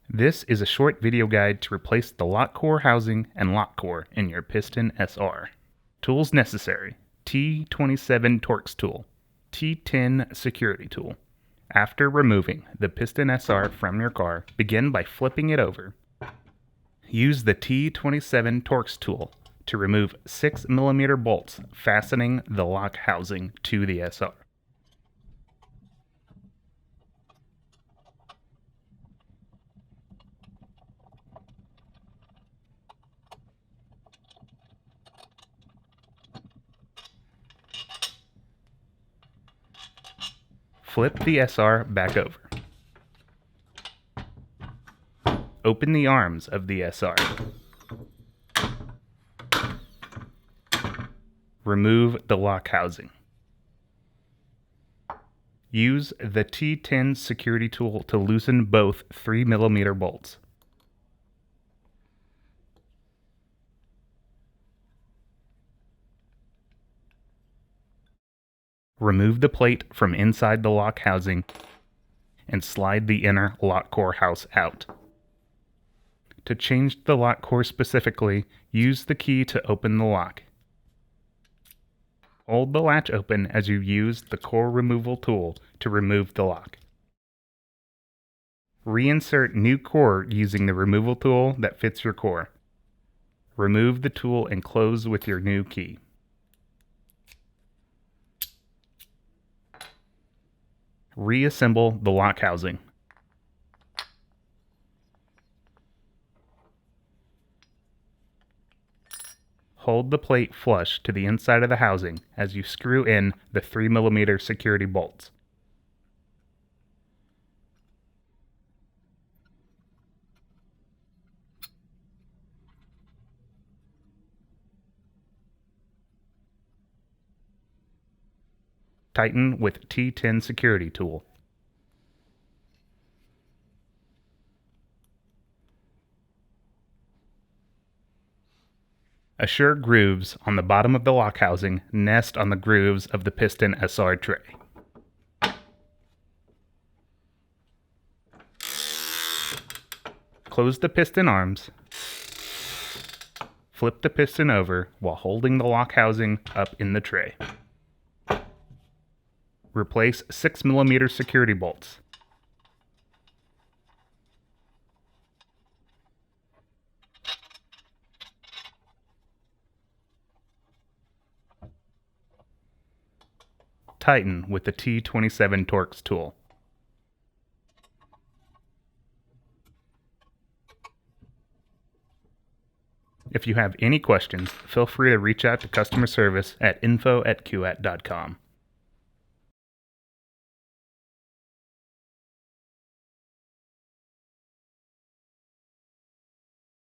This is a short video guide to replace the lock core housing and lock core in your Piston SR. Tools necessary: T27 Torx tool, T10 security tool. After removing the Piston SR from your car, begin by flipping it over. Use the T27 Torx tool to remove 6mm bolts fastening the lock housing to the SR. Flip the SR back over. Open the arms of the SR. Remove the lock housing. Use the T10 security tool to loosen both 3mm bolts. Remove the plate from inside the lock housing and slide the inner lock core house out. To change the lock core specifically, use the key to open the lock. Hold the latch open as you use the core removal tool to remove the lock. Reinsert new core using the removal tool that fits your core. Remove the tool and close with your new key. Reassemble the lock housing. Hold the plate flush to the inside of the housing as you screw in the 3mm security bolts. Tighten with T10 security tool. Assure grooves on the bottom of the lock housing nest on the grooves of the Piston SR tray. Close the piston arms. Flip the piston over while holding the lock housing up in the tray. Replace 6mm security bolts. Tighten with the T27 Torx tool. If you have any questions, feel free to reach out to customer service at info@cuat.com.